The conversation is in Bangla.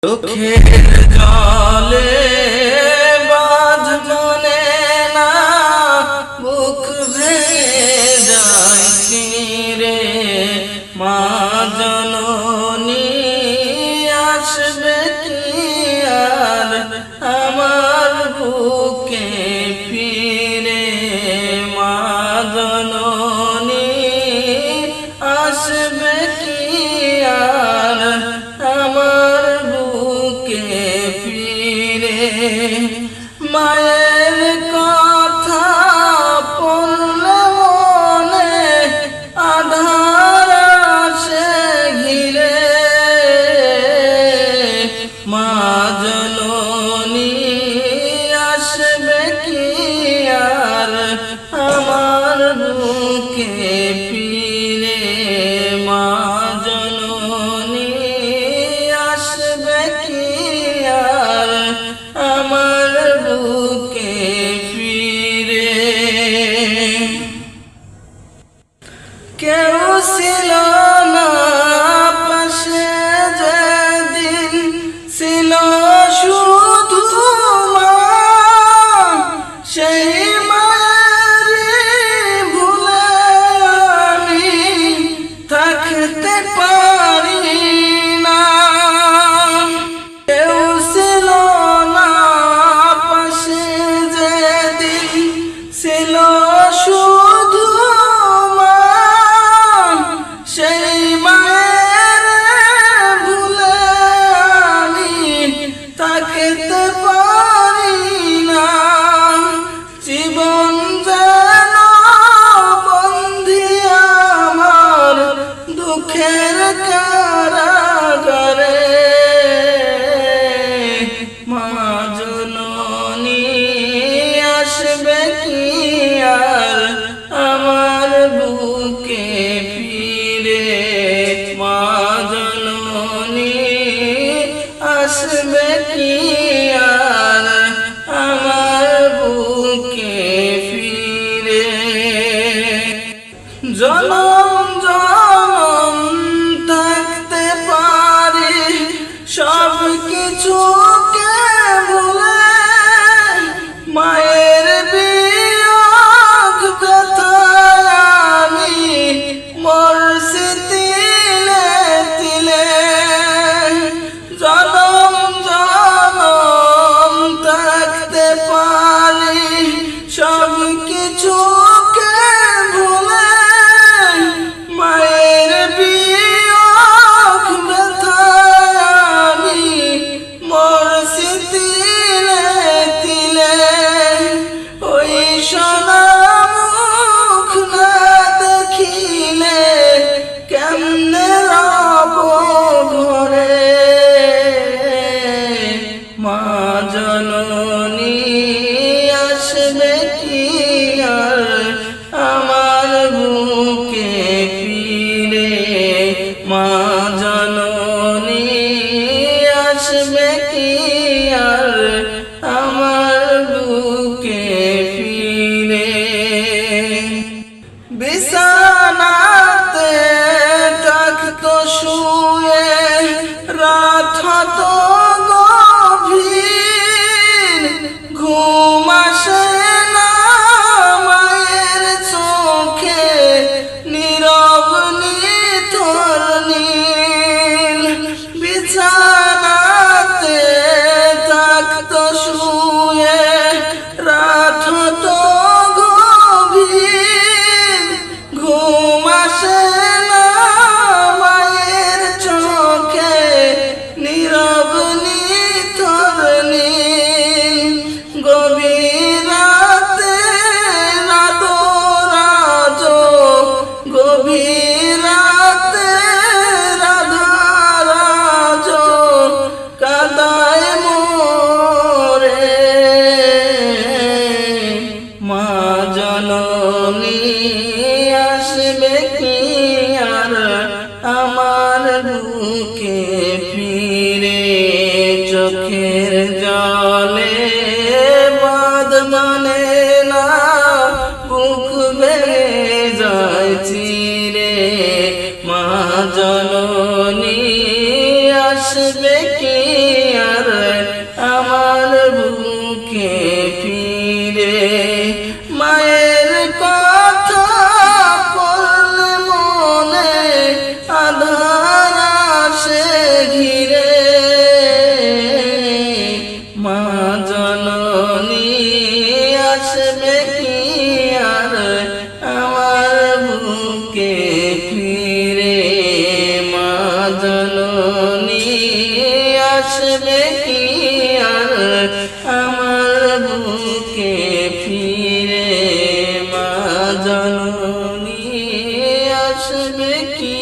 চোখের জলে বাঁধ মানে না, বুক ভেঙে যায় রে। মা জননী আসবে কি আর আমার বুকে ফিরে? মা জননী আসবে কি আর আমার বুকে ফিরে? মায়ের কথা পড়লে মনে আধার আসে ঘিরে। মা জননী আসবে কি আর আমার বুকে ফিরে? মা জননী আসবে কি আর আমার বুকে ফিরে? কেউ ছিল না পাশে যেদিন, ছিল শুধু মা। সেই মায়েরই ভুলে আমি থাকতে পারি না। কেউ ছিল না পাশে যেদিন, ছিল শুধু মা। সেই মায়ের ভুলে আমি থাকতে পারি না। জীবন যেন বন্দী আমার দুঃখের কারাগারে। মা জননী আসবে কি আর আমার বুকে ফিরে? মা জননী আসবে কি আর আমার বুকে ফিরে? জনম জনম থাকতে পারি সব কিছুকে ভুলে। মায়ের বিয়োগ ব্যথায় আমি মরছি তিলে তিলে। জনম জনম থাকতে পারি সব কিছুকে ভুলে। মায়ের বিয়োগ ব্যথায় আমি মরছি তিলে তিলে। ওই সোনা মুখ না দেখিলে কেমনে রব ঘরে? মা জননী আসবে কি আর আমার বুকে ফিরে? মা জননী আসবে কি আর আমার বুকে ফিরে? বিছানাতে থাকতো শুয়ে, রাত হতো গভীর। ঘুম আসে না মায়ের চোখে, নীরব নিথর নীল। বিছানাতে থাকতো শুয়ে, রাত হতো গভীর। ঘুম আসে না মায়ের চোখে, নীরব নিথর নীল। গভীর রাতে রাধো রাজো, গভীর রাতে রাধা রাজো কাদায় মোরে। মা জননী আসবে কি আর আমার বুকে ফিরে? চোখের জলে বাঁধ মানে না, বুক ভেঙে যায় চিরে। মা জননী আসবে কি আর আমার বুকে ফিরে। মায়ের কথা পড়লে মনে আধার আসে ঘিরে। মা জননী আসবে কি আর আমার বুকে ফিরে। মা জননী আসবে কি আর আমার বুকে ফিরে। মা জননী আসবে কি